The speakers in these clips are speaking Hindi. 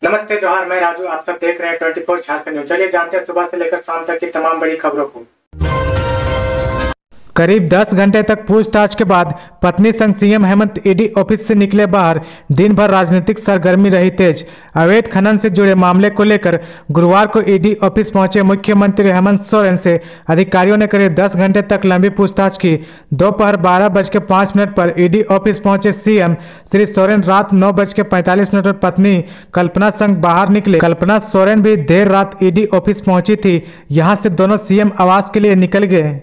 नमस्ते जोहार, मैं राजू। आप सब देख रहे हैं 24 झारखंड न्यूज। चलिए जानते हैं सुबह से लेकर शाम तक की तमाम बड़ी खबरों को। करीब 10 घंटे तक पूछताछ के बाद पत्नी संग सीएम हेमंत ईडी ऑफिस से निकले बाहर। दिन भर राजनीतिक सरगर्मी रही तेज। अवैध खनन से जुड़े मामले को लेकर गुरुवार को ईडी ऑफिस पहुंचे मुख्यमंत्री हेमंत सोरेन से अधिकारियों ने करीब 10 घंटे तक लंबी पूछताछ की। दोपहर 12:05 पर ईडी ऑफिस पहुंचे सीएम श्री सोरेन रात 9:45 पर पत्नी कल्पना संग बाहर निकले। कल्पना सोरेन भी देर रात ईडी ऑफिस पहुंची थी। यहां से दोनों सीएम आवास के लिए निकल गए।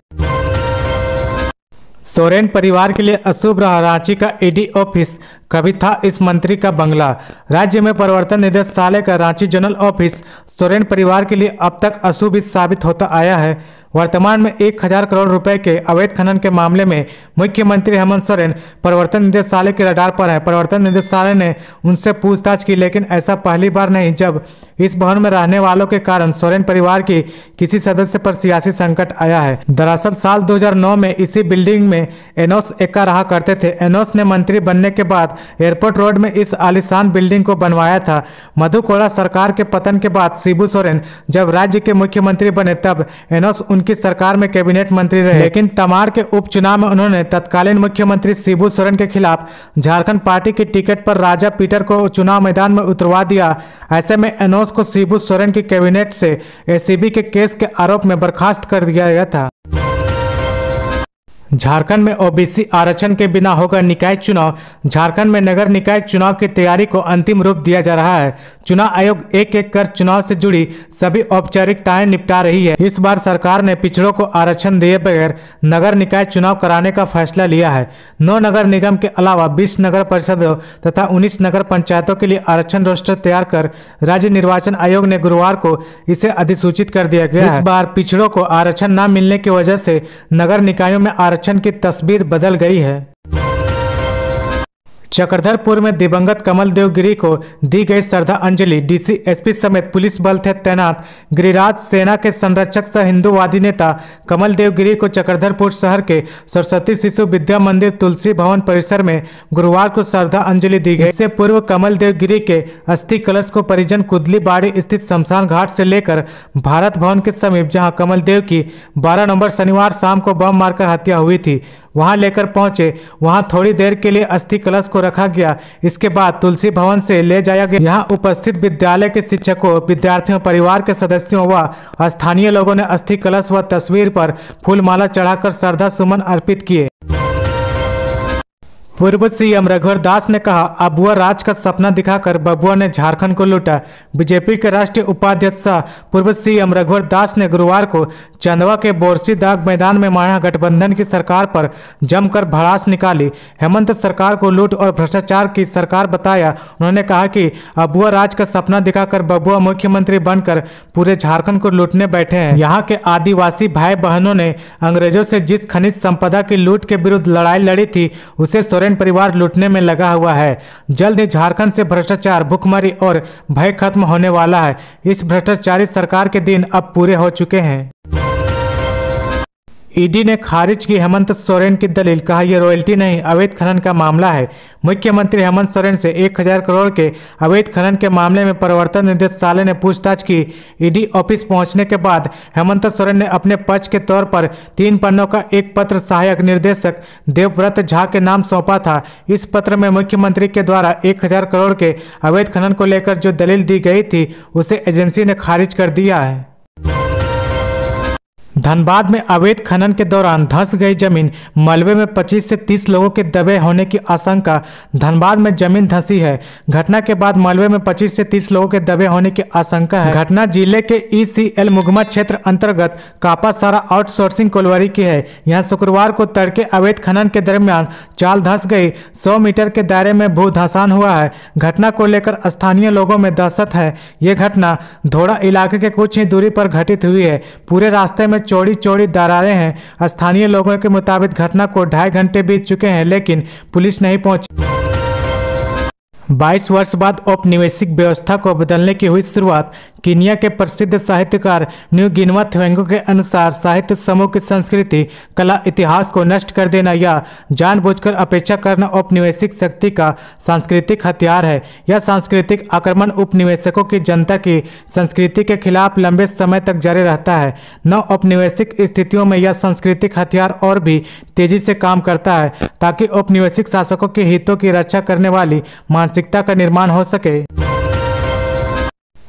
सोरेन परिवार के लिए अशुभ रहा रांची का ईडी ऑफिस। कभी था इस मंत्री का बंगला। राज्य में प्रवर्तन निदेशालय का रांची जोनल ऑफिस सोरेन परिवार के लिए अब तक अशुभ ही साबित होता आया है। वर्तमान में 1000 करोड़ रुपए के अवैध खनन के मामले में मुख्यमंत्री हेमंत सोरेन प्रवर्तन निदेशालय के रडार पर है। प्रवर्तन निदेशालय ने उनसे पूछताछ की, लेकिन ऐसा पहली बार नहीं जब इस भवन में रहने वालों के कारण सोरेन परिवार की किसी सदस्य पर सियासी संकट आया है। दरअसल साल 2009 में इसी बिल्डिंग में एनोस एक्का रहा करते थे। एनोस ने मंत्री बनने के बाद एयरपोर्ट रोड में इस आलीशान बिल्डिंग को बनवाया था। मधु कोड़ा सरकार के पतन के बाद शिबू सोरेन जब राज्य के मुख्यमंत्री बने तब एनोस उनकी सरकार में कैबिनेट मंत्री रहे, लेकिन तमाड़ के उपचुनाव में उन्होंने तत्कालीन मुख्यमंत्री शिबू सोरेन के खिलाफ झारखंड पार्टी की टिकट पर राजा पीटर को चुनाव मैदान में उतरवा दिया। ऐसे में एनोस को शिबू सोरेन की कैबिनेट से एसीबी के केस के आरोप में बर्खास्त कर दिया गया था। झारखंड में ओबीसी आरक्षण के बिना होगा निकाय चुनाव। झारखंड में नगर निकाय चुनाव की तैयारी को अंतिम रूप दिया जा रहा है। चुनाव आयोग एक एक कर चुनाव से जुड़ी सभी औपचारिकताएं निपटा रही है। इस बार सरकार ने पिछड़ों को आरक्षण दिए बगैर नगर निकाय चुनाव कराने का फैसला लिया है। 9 नगर निगम के अलावा 20 नगर परिषदों तथा 19 नगर पंचायतों के लिए आरक्षण रोस्टर तैयार कर राज्य निर्वाचन आयोग ने गुरुवार को इसे अधिसूचित कर दिया गया। इस बार पिछड़ों को आरक्षण न मिलने की वजह से नगर निकायों में आरक्षण की तस्वीर बदल गई है। चक्रधरपुर में दिवंगत कमल देव गिरी को दी गई श्रद्धांजलि। डीसी एसपी समेत पुलिस बल थे तैनात। गिरिराज सेना के संरक्षक सह हिंदूवादी नेता कमल देव गिरी को चक्रधरपुर शहर के सरस्वती शिशु विद्या मंदिर तुलसी भवन परिसर में गुरुवार को श्रद्धांजलि दी गई। इससे पूर्व कमल देव गिरी के अस्थि कलश को परिजन कुदली बाड़ी स्थित शमशान घाट से लेकर भारत भवन के समीप, जहाँ कमल देव की 12 नवंबर शनिवार शाम को बम मारकर हत्या हुई थी, वहां लेकर पहुंचे। वहां थोड़ी देर के लिए अस्थि कलश को रखा गया। इसके बाद तुलसी भवन से ले जाया गया। यहां उपस्थित विद्यालय के शिक्षकों, विद्यार्थियों, परिवार के सदस्यों व स्थानीय लोगों ने अस्थि कलश व तस्वीर पर फूलमाला चढ़ाकर श्रद्धा सुमन अर्पित किए। पूर्व सीएम रघुवर दास ने कहा, अबुआ राज का सपना दिखाकर बबुआ ने झारखंड को लूटा। बीजेपी के राष्ट्रीय उपाध्यक्ष सह पूर्व सीएम रघुवर दास ने गुरुवार को चंदवा के बोरसी दाग मैदान में महागठबंधन की सरकार पर जमकर भड़ास निकाली। हेमंत सरकार को लूट और भ्रष्टाचार की सरकार बताया। उन्होंने कहा कि अबुआ राज का सपना दिखाकर बबुआ मुख्यमंत्री बनकर पूरे झारखंड को लूटने बैठे हैं। यहाँ के आदिवासी भाई बहनों ने अंग्रेजों से जिस खनिज संपदा की लूट के विरुद्ध लड़ाई लड़ी थी, उसे सोरेन परिवार लूटने में लगा हुआ है। जल्द ही झारखंड से भ्रष्टाचार, भुखमरी और भय खत्म होने वाला है। इस भ्रष्टाचारी सरकार के दिन अब पूरे हो चुके हैं। ईडी ने खारिज की हेमंत सोरेन की दलील। कहा, यह रॉयल्टी नहीं, अवैध खनन का मामला है। मुख्यमंत्री हेमंत सोरेन से 1000 करोड़ के अवैध खनन के मामले में प्रवर्तन निदेशालय ने पूछताछ की। ईडी ऑफिस पहुंचने के बाद हेमंत सोरेन ने अपने पक्ष के तौर पर 3 पन्नों का एक पत्र सहायक निर्देशक देवव्रत झा के नाम सौंपा था। इस पत्र में मुख्यमंत्री के द्वारा 1000 करोड़ के अवैध खनन को लेकर जो दलील दी गई थी, उसे एजेंसी ने खारिज कर दिया है। धनबाद में अवैध खनन के दौरान धंस गई जमीन। मलबे में 25 से 30 लोगों के दबे होने की आशंका। धनबाद में जमीन धंसी है। घटना के बाद मलबे में 25 से 30 लोगों के दबे होने की आशंका है। घटना जिले के ईसीएल मुगमा क्षेत्र अंतर्गत कापासारा आउटसोर्सिंग कोलवरी की है। यहां शुक्रवार को तड़के अवैध खनन के दरमियान चाल धंस गई। 100 मीटर के दायरे में भू धंसान हुआ है। घटना को लेकर स्थानीय लोगों में दहशत है। ये घटना धोड़ा इलाके के कुछ ही दूरी पर घटित हुई है। पूरे रास्ते में चौड़ी चौड़ी दरारें हैं। स्थानीय लोगों के मुताबिक घटना को 2.5 घंटे बीत चुके हैं, लेकिन पुलिस नहीं पहुंची। 22 वर्ष बाद औपनिवेशिक व्यवस्था को बदलने की हुई शुरुआत। कीनिया के प्रसिद्ध साहित्यकार न्यूगिनवा थेंगो के अनुसार साहित्य समूह की संस्कृति, कला, इतिहास को नष्ट कर देना या जानबूझकर अपेक्षा करना औपनिवेशिक शक्ति का सांस्कृतिक हथियार है। यह सांस्कृतिक आक्रमण उपनिवेशकों की जनता की संस्कृति के खिलाफ लंबे समय तक जारी रहता है। नव औपनिवेशिक स्थितियों में यह सांस्कृतिक हथियार और भी तेजी से काम करता है ताकि औपनिवेशिक शासकों के हितों की रक्षा करने वाली मानसिकता का निर्माण हो सके।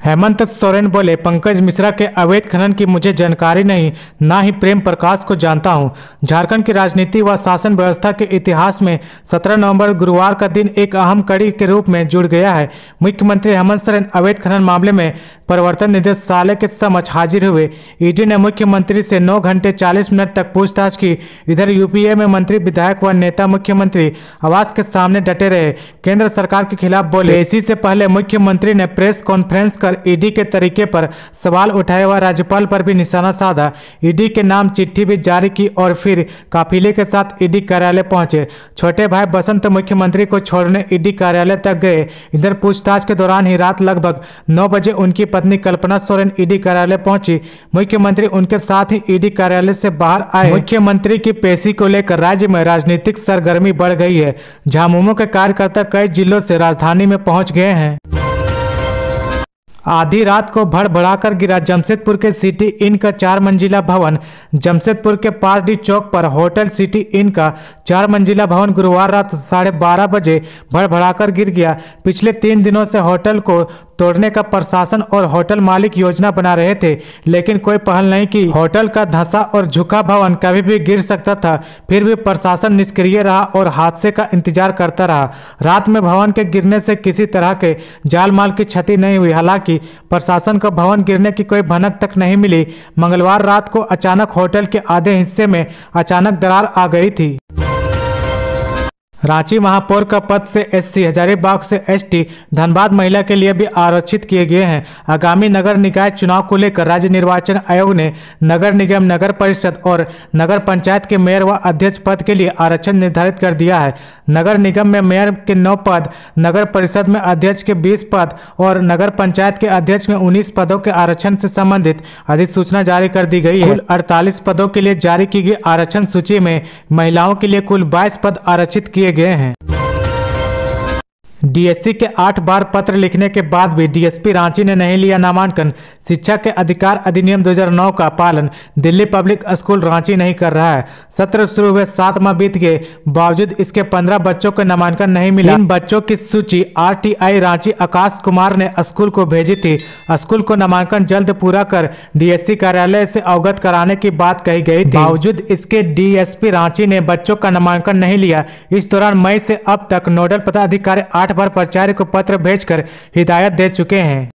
हेमंत सोरेन बोले, पंकज मिश्रा के अवैध खनन की मुझे जानकारी नहीं, ना ही प्रेम प्रकाश को जानता हूं। झारखंड की राजनीति व शासन व्यवस्था के इतिहास में 17 नवंबर गुरुवार का दिन एक अहम कड़ी के रूप में जुड़ गया है। मुख्यमंत्री हेमंत सोरेन अवैध खनन मामले में प्रवर्तन निदेशालय के समक्ष हाजिर हुए। ईडी ने मुख्यमंत्री से 9 घंटे 40 मिनट तक पूछताछ की। इधर यूपीए में मंत्री, विधायक व नेता मुख्यमंत्री आवास के सामने डटे रहे, केंद्र सरकार के खिलाफ बोले। इसी से पहले मुख्यमंत्री ने प्रेस कॉन्फ्रेंस कर ईडी के तरीके पर सवाल उठाए व राज्यपाल पर भी निशाना साधा। ईडी के नाम चिट्ठी भी जारी की और फिर काफिले के साथ ईडी कार्यालय पहुंचे। छोटे भाई बसंत मुख्यमंत्री को छोड़ने ईडी कार्यालय तक गए। इधर पूछताछ के दौरान ही रात लगभग 9 बजे उनकी पत्नी कल्पना सोरेन ईडी कार्यालय पहुंची। मुख्यमंत्री उनके साथ ही ईडी कार्यालय से बाहर आए। मुख्यमंत्री की पेशी को लेकर राज्य में राजनीतिक सरगर्मी बढ़ गई है। झामुमो के कार्यकर्ता कई जिलों से राजधानी में पहुंच गए हैं। आधी रात को भड़बड़ाकर गिरा जमशेदपुर के सिटी इन का 4 मंजिला भवन। जमशेदपुर के पारडी चौक पर होटल सिटी इन का 4 मंजिला भवन गुरुवार रात 12:30 बजे भड़बड़ाकर गिर गया। पिछले 3 दिनों से होटल को तोड़ने का प्रशासन और होटल मालिक योजना बना रहे थे, लेकिन कोई पहल नहीं की। होटल का धंसा और झुका भवन कभी भी गिर सकता था, फिर भी प्रशासन निष्क्रिय रहा और हादसे का इंतजार करता रहा। रात में भवन के गिरने से किसी तरह के जान माल की क्षति नहीं हुई। हालांकि प्रशासन को भवन गिरने की कोई भनक तक नहीं मिली। मंगलवार रात को अचानक होटल के आधे हिस्से में अचानक दरार आ गई थी। रांची महापौर का पद से एससी, हजारीबाग से एसटी, धनबाद महिला के लिए भी आरक्षित किए गए हैं। आगामी नगर निकाय चुनाव को लेकर राज्य निर्वाचन आयोग ने नगर निगम, नगर परिषद और नगर पंचायत के मेयर व अध्यक्ष पद के लिए आरक्षण निर्धारित कर दिया है। नगर निगम में मेयर के 9 पद, नगर परिषद में अध्यक्ष के 20 पद और नगर पंचायत के अध्यक्ष में 19 पदों के आरक्षण से संबंधित अधिसूचना जारी कर दी गई है। कुल 48 पदों के लिए जारी की गई आरक्षण सूची में महिलाओं के लिए कुल 22 पद आरक्षित किए गए हैं। डीएससी के 8 बार पत्र लिखने के बाद भी डीएसपी रांची ने नहीं लिया नामांकन। शिक्षा के अधिकार अधिनियम 2009 का पालन दिल्ली पब्लिक स्कूल रांची नहीं कर रहा है। सत्र शुरू हुए 7 माह बीत गए, बावजूद इसके 15 बच्चों को नामांकन नहीं मिला। इन बच्चों की सूची आरटीआई रांची आकाश कुमार ने स्कूल को भेजी थी। स्कूल को नामांकन जल्द पूरा कर डीएससी कार्यालय से अवगत कराने की बात कही गई थी। बावजूद इसके डीएसपी रांची ने बच्चों का नामांकन नहीं लिया। इस दौरान मई से अब तक नोडल पदाधिकारी 8 बार प्राचार्य को पत्र भेजकर हिदायत दे चुके हैं।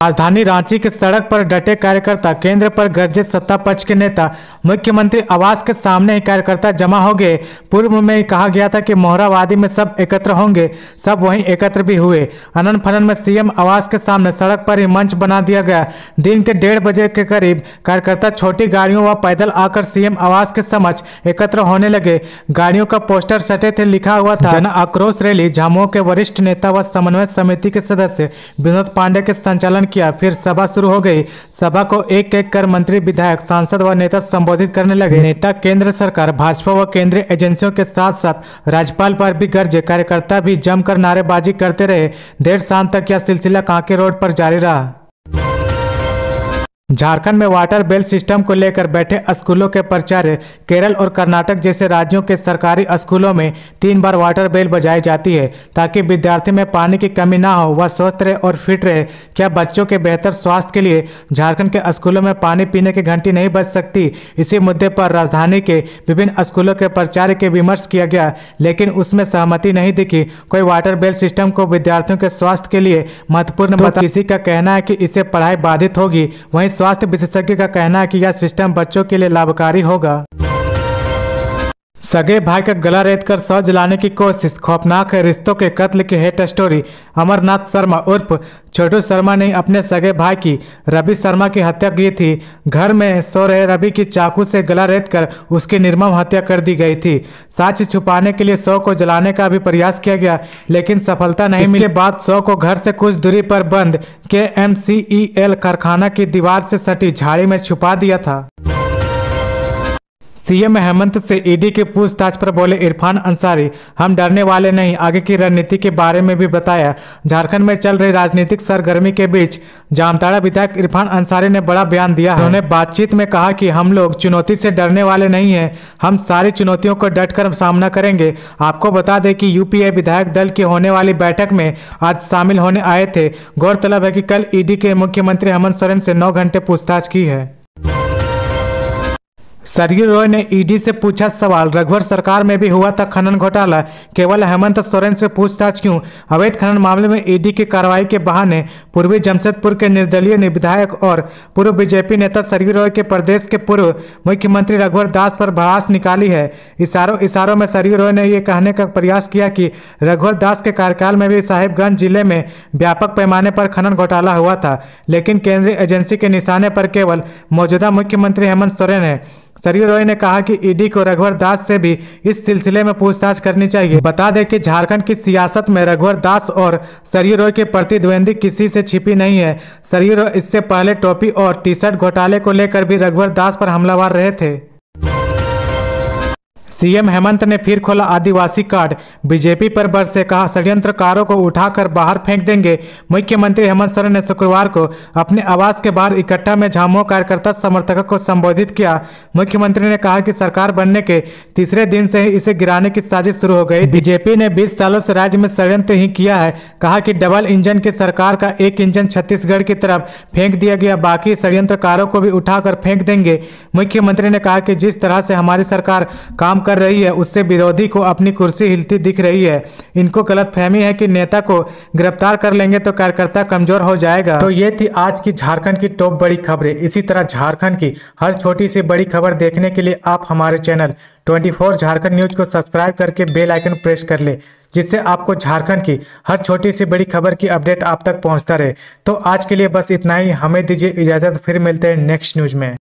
राजधानी रांची के सड़क पर डटे कार्यकर्ता, केंद्र पर गरजे सत्ता पक्ष के नेता। मुख्यमंत्री आवास के सामने ही कार्यकर्ता जमा हो गए। पूर्व में कहा गया था कि मोहरावादी में सब एकत्र होंगे, सब वहीं एकत्र भी हुए। अनन फनन में सीएम आवास के सामने सड़क पर ही मंच बना दिया गया। दिन के 1:30 बजे के करीब कार्यकर्ता छोटी गाड़ियों व पैदल आकर सीएम आवास के समक्ष एकत्र होने लगे। गाड़ियों का पोस्टर सटे थे, लिखा हुआ था जन आक्रोश रैली। झामुमो के वरिष्ठ नेता व समन्वय समिति के सदस्य विनोद पांडे के संचालन किया। फिर सभा शुरू हो गई। सभा को एक एक कर मंत्री, विधायक, सांसद व नेता संबोधित करने लगे। नेता केंद्र सरकार, भाजपा व केंद्रीय एजेंसियों के साथ साथ राज्यपाल पर भी गरजे। कार्यकर्ता भी जमकर नारेबाजी करते रहे। देर शाम तक यह सिलसिला कांके रोड पर जारी रहा। झारखंड में वाटर बेल सिस्टम को लेकर बैठे स्कूलों के प्राचार्य, केरल और कर्नाटक जैसे राज्यों के सरकारी स्कूलों में 3 बार वाटर बेल बजाई जाती है ताकि विद्यार्थी में पानी की कमी ना हो, वह स्वस्थ रहे और फिट रहे। क्या बच्चों के बेहतर स्वास्थ्य के लिए झारखंड के स्कूलों में पानी पीने की घंटी नहीं बज सकती? इसी मुद्दे पर राजधानी के विभिन्न स्कूलों के प्राचार्य के विमर्श किया गया, लेकिन उसमें सहमति नहीं दिखी। कोई वाटर बेल सिस्टम को विद्यार्थियों के स्वास्थ्य के लिए महत्वपूर्ण बता। किसी का कहना है कि इससे पढ़ाई बाधित होगी, वहीं स्वास्थ्य विशेषज्ञ का कहना है कि यह सिस्टम बच्चों के लिए लाभकारी होगा। सगे भाई का गला रेतकर शव जलाने की कोशिश, खौफनाक है रिश्तों के कत्ल की हेट स्टोरी। अमरनाथ शर्मा उर्फ छोटू शर्मा ने अपने सगे भाई की रवि शर्मा की हत्या की थी। घर में सो रहे रवि की चाकू से गला रेतकर उसकी निर्मम हत्या कर दी गई थी। साक्ष्य छुपाने के लिए शव को जलाने का भी प्रयास किया गया, लेकिन सफलता नहीं मिली। इसके बाद शव को घर से कुछ दूरी पर बंद KMCEL कारखाना की दीवार से सटी झाड़ी में छुपा दिया था। सीएम हेमंत से ईडी की पूछताछ पर बोले इरफान अंसारी, हम डरने वाले नहीं, आगे की रणनीति के बारे में भी बताया। झारखंड में चल रही राजनीतिक सरगर्मी के बीच जामताड़ा विधायक इरफान अंसारी ने बड़ा बयान दिया है। उन्होंने बातचीत में कहा कि हम लोग चुनौती से डरने वाले नहीं हैं, हम सारी चुनौतियों को डटकर सामना करेंगे। आपको बता दें कि यूपीए विधायक दल की होने वाली बैठक में आज शामिल होने आए थे। गौरतलब है कि कल ईडी के मुख्यमंत्री हेमंत सोरेन से 9 घंटे पूछताछ की है। सरयू रॉय ने ईडी से पूछा सवाल, रघुवर सरकार में भी हुआ था खनन घोटाला, केवल हेमंत सोरेन से पूछताछ क्यों? अवैध खनन मामले में ईडी की कार्रवाई के बहाने पूर्वी जमशेदपुर के निर्दलीय विधायक और पूर्व बीजेपी नेता सरयू रॉय के प्रदेश के पूर्व मुख्यमंत्री रघुवर दास पर भड़ास निकाली है। इशारों में सरयू रॉय ने यह कहने का प्रयास किया कि रघुवर दास के कार्यकाल में भी साहिबगंज जिले में व्यापक पैमाने पर खनन घोटाला हुआ था, लेकिन केंद्रीय एजेंसी के निशाने पर केवल मौजूदा मुख्यमंत्री हेमंत सोरेन है। सरयू रॉय ने कहा कि ईडी को रघुवर दास से भी इस सिलसिले में पूछताछ करनी चाहिए। बता दें कि झारखंड की सियासत में रघुवर दास और सरयू रॉय के प्रतिद्वंदी किसी से छिपी नहीं है। सरयू रॉय इससे पहले टोपी और टी-शर्ट घोटाले को लेकर भी रघुवर दास पर हमलावर रहे थे। सीएम हेमंत ने फिर खोला आदिवासी कार्ड, बीजेपी पर बरसे, कहा षड्यंत्रकारों को उठाकर बाहर फेंक देंगे। मुख्यमंत्री हेमंत सोरेन ने शुक्रवार को अपने आवास के बाहर इकट्ठा में झामुमो कार्यकर्ता समर्थकों को संबोधित किया। मुख्यमंत्री ने कहा कि सरकार बनने के तीसरे दिन से ही इसे गिराने की साजिश शुरू हो गई। बीजेपी ने 20 सालों से राज्य में षड्यंत्र ही किया है। कहा कि डबल इंजन की सरकार का एक इंजन छत्तीसगढ़ की तरफ फेंक दिया गया, बाकी षड्यंत्रकारों को भी उठाकर फेंक देंगे। मुख्यमंत्री ने कहा कि जिस तरह से हमारी सरकार काम कर रही है उससे विरोधी को अपनी कुर्सी हिलती दिख रही है। इनको गलतफहमी है कि नेता को गिरफ्तार कर लेंगे तो कार्यकर्ता कमजोर हो जाएगा। तो ये थी आज की झारखंड की टॉप बड़ी खबरें। इसी तरह झारखंड की हर छोटी सी बड़ी खबर देखने के लिए आप हमारे चैनल 24 झारखंड न्यूज को सब्सक्राइब करके बेल आइकन प्रेस कर ले, जिससे आपको झारखंड की हर छोटी सी बड़ी खबर की अपडेट आप तक पहुंचता रहे। तो आज के लिए बस इतना ही, हमें दीजिए इजाजत, फिर मिलते हैं नेक्स्ट न्यूज में।